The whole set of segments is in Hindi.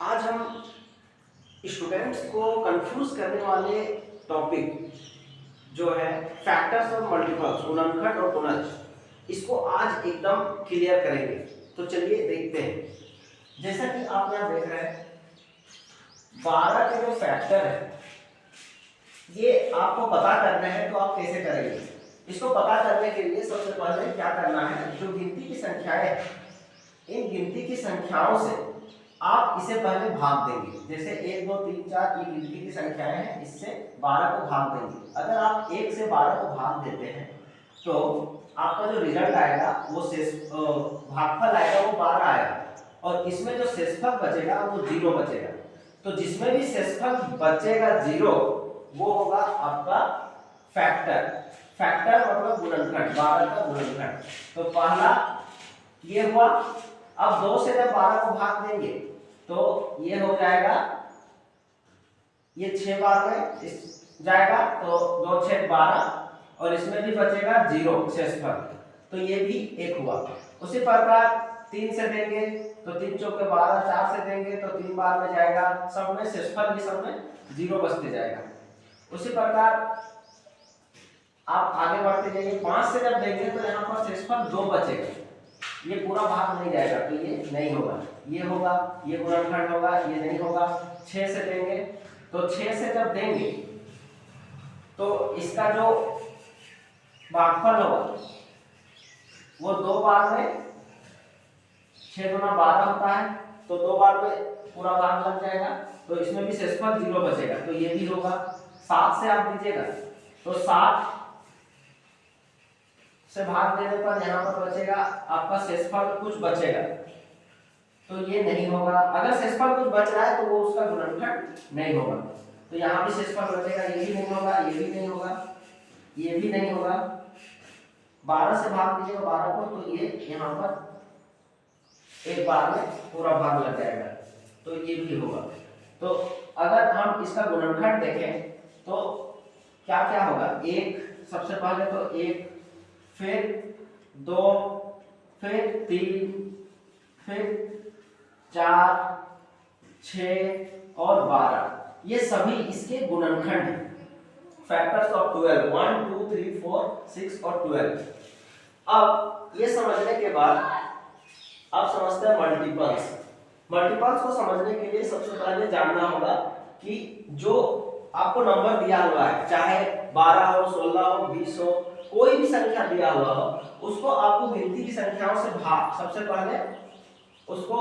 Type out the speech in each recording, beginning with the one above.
आज हम स्टूडेंट्स को कंफ्यूज करने वाले टॉपिक जो है फैक्टर्स और मल्टीपल्स, गुणनखंड और गुणज, इसको आज एकदम क्लियर करेंगे। तो चलिए देखते हैं। जैसा कि आप यहाँ देख रहे हैं 12 के जो फैक्टर है ये आपको पता करना है। तो आप कैसे करेंगे? इसको पता करने के लिए सबसे पहले क्या करना है, जो गिनती की संख्याएं हैं इन गिनती की संख्याओं से आप इसे पहले भाग देंगे। जैसे 1 2 3 4 ये गिनती की संख्याएं हैं, इससे 12 को भाग देंगे। अगर आप 1 से 12 को भाग देते हैं तो आपका जो रिजल्ट आएगा वो भागफल आएगा वो 12 आएगा, और इसमें जो शेषफल बचेगा वो 0 बचेगा। तो जिसमें भी शेषफल बचेगा 0 वो होगा आपका फैक्टर। फैक्टर मतलब गुणनखंड, 12 का गुणनखंड। तो पहला ये हुआ। अब 2 से जब 12 को भाग देंगे तो ये हो जाएगा, ये 6 बार में इस जाएगा तो 2 6 12, और इसमें भी बचेगा 0 शेषफल, तो ये भी 1 हुआ। उसी प्रकार 3 से देंगे तो 3 चौके 12, 4 से देंगे तो 3 बार में जाएगा, सब में शेषफल भी सब में 0 बचते जाएगा। उसी प्रकार आप आगे बढ़ते जाइए, 5 से जब देंगे तो यहाँ पर शेषफल 2 बचेगा, ये पूरा भाग नहीं जाएगा तो ये नहीं होगा, ये होगा, ये गुणनखंड होगा, ये नहीं होगा। 6 से देंगे तो 6 से जब देंगे तो इसका जो भागफल होगा वो 2 बार में, 6 गुना 12 होता है तो 2 बार में पूरा भाग लग जाएगा, तो इसमें भी शेषफल 0 बचेगा, तो ये भी होगा। 7 से आप दीजिएगा तो 7 से भाग देने पर यहाँ पर बचेगा आपका शेषफल कुछ बचेगा, तो ये नहीं होगा। अगर शेषफल कुछ बच रहा है तो वो उसका गुणनखंड नहीं होगा, तो यहाँ भी शेषफल बचेगा, ये भी नहीं होगा, ये भी नहीं होगा, ये भी नहीं होगा। 12 से भाग दीजिएगा 12 को तो ये यहाँ पर एक बार में पूरा भाग लग जाएगा, तो ये भी होगा। तो अगर हम इसका गुणनखंड देखें तो क्या क्या होगा, 1 सबसे पहले तो 1, फिर 2, फिर 3, फिर 4, 6 और 12, ये सभी इसके गुणनखंड हैं। फैक्टर्स ऑफ 12, 1 2 3 4 6 और 12। अब ये समझने के बाद आप समझते हैं मल्टीपल्स। मल्टीपल्स को समझने के लिए सबसे पहले जानना होगा कि जो आपको नंबर दिया हुआ है, चाहे 12 हो, 16 हो, 20 हो, कोई भी संख्या दिया हुआ हो, उसको आपको गिनती की संख्याओं से भाग, सबसे पहले उसको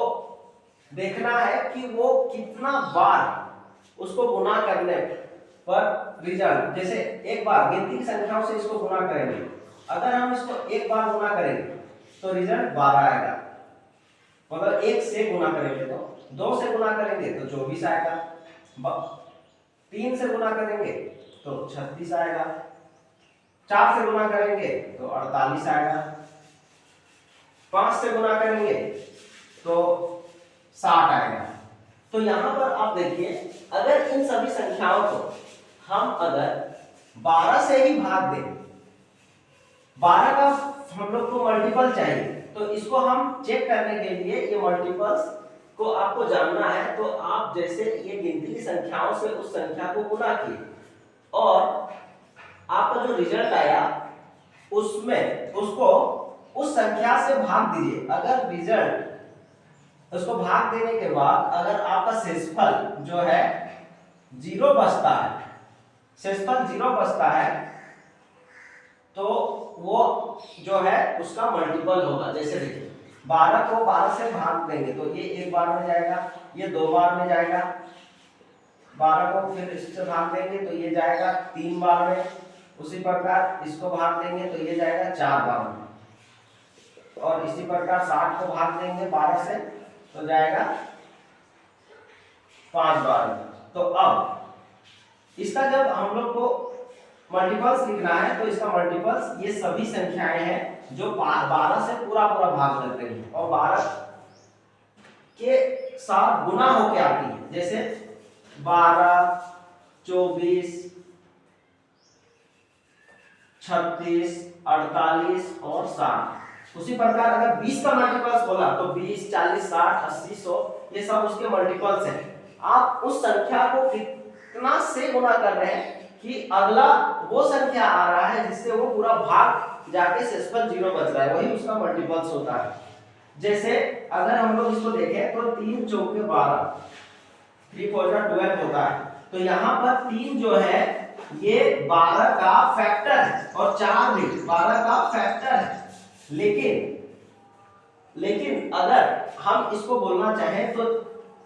देखना है कि वो कितना बार उसको गुना करने पर रिजल्ट, जैसे एक बार गिनती की संख्याओं से इसको गुना करेंगे, अगर हम इसको एक बार गुना करेंगे तो रिजल्ट 12 आएगा। मतलब 1 से गुना करेंगे तो, 2 से गुना करेंगे तो 24 आएगा, 3 से गुना करेंगे तो 36 आएगा, 4 से गुना करेंगे तो 48 आएगा, 5 से गुना करेंगे तो 60 आएगा। तो यहां पर आप देखिए, अगर इन सभी संख्याओं को हम अगर 12 से ही भाग दें, 12 का हम लोग को मल्टीपल चाहिए, तो इसको हम चेक करने के लिए ये मल्टीपल्स को आपको जानना है। तो आप जैसे ये गिनती की संख्याओं से उस संख्या को गुना किए और आपका जो रिजल्ट आया उसमें उसको उस संख्या से भाग दीजिए। अगर रिजल्ट उसको भाग देने के बाद अगर आपका शेषफल जो है 0 बचता है, शेषफल 0 बचता है, तो वो जो है उसका मल्टीपल होगा। जैसे देखिए 12 को 12 से भाग देंगे तो ये 1 बार में जाएगा, ये 2 बार में जाएगा, 12 को फिर इससे भाग देंगे तो ये जाएगा 3 बार में, उसी प्रकार इसको भाग देंगे तो ये जाएगा 4 बार में, और इसी प्रकार 60 को भाग देंगे 12 से तो जाएगा 5 बार में। तो अब इसका जब हम लोग को मल्टीपल्स लिखना है तो इसका मल्टीपल्स ये सभी संख्याएं हैं जो 12 से पूरा पूरा भाग करते हैं और 12 के साथ गुना होके आती है। जैसे 12, 24, 36, 48 और 60, उसी प्रकार अगर 20 का मल्टीपल्स बोला तो 20, 40, 60, 80, 100 ये सब उसके मल्टीपल्स हैं। आप उस संख्या को कितना से गुना कर रहे हैं कि अगला वो संख्या आ रहा है जिससे वो पूरा भाग जाके शेषफल 0 बच रहा है, वही उसका मल्टीपल्स होता है। जैसे अगर हम लोग इसको देखें तो 3 चौके 12, 3 4 12 होता है। तो यहाँ पर 3 जो है ये 12 का फैक्टर है और 4 भी 12 का फैक्टर है। लेकिन अगर हम इसको बोलना चाहें तो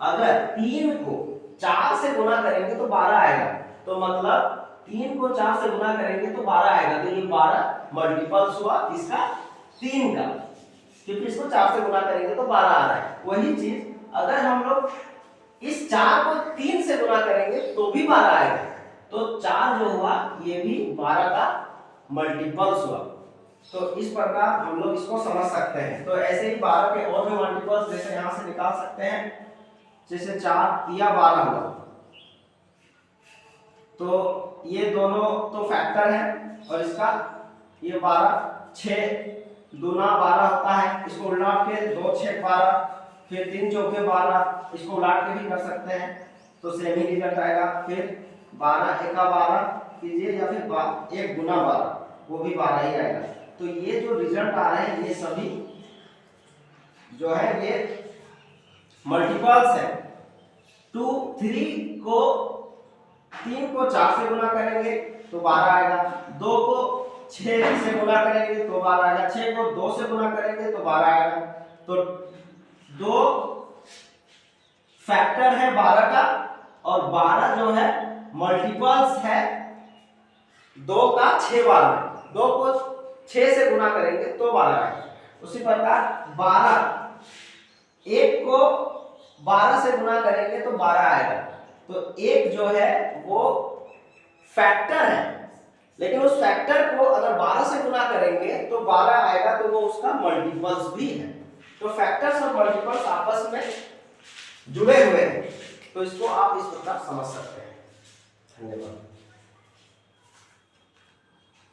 अगर 3 को 4 से गुना करेंगे तो 12 आएगा। तो मतलब 3 को 4 से गुना करेंगे तो 12 आएगा। तो ये 12 मल्टीपल्स हुआ इसका 3 का, क्योंकि इसको 4 से गुना करेंगे तो 12 आ रहा है। वही चीज अगर हम लोग इस 4 को 3 से गुना करेंगे तो भी 12 आएगा। तो 4 जो हुआ ये भी 12 का मल्टीपल्स हुआ। तो इस प्रकार हम लोग इसको समझ सकते हैं। तो ऐसे ही 12 के और भी मल्टीपल्स जैसे यहाँ से निकाल सकते हैं। जैसे 4 या 12 हुआ, तो ये दोनों तो फैक्टर है और इसका ये 12, 6 दूना 12 होता है। इसको उलट के 2 6 12, फिर 3 चौके 12, इसको उलट के भी कर सकते हैं तो सेम ही रिजल्ट आएगा। फिर 12 एका 12 कीजिए या फिर 1 गुना 12, वो भी 12 ही आएगा। तो ये जो रिजल्ट आ रहे हैं ये सभी जो है ये मल्टीपल्स है। 2 3 को 4 से गुना करेंगे तो 12 आएगा। 2 को 6 से गुना करेंगे तो 12 आएगा। 6 को 2 से गुना करेंगे तो 12 आएगा। तो 2 फैक्टर है 12 का और 12 जो है मल्टीपल्स है 2 का 6 बार में। 2 को 6 से गुना करेंगे तो 12 आएगा। उसी प्रकार 12 1 को 12 से गुना करेंगे तो 12 आएगा। तो 1 जो है वो फैक्टर है, लेकिन उस फैक्टर को अगर 12 से गुना करेंगे तो 12 आएगा, तो वो उसका मल्टीपल्स भी है। तो फैक्टर्स और मल्टीपल्स आपस में जुड़े हुए हैं। तो इसको आप इस प्रकार समझ सकते हैं। धन्यवाद।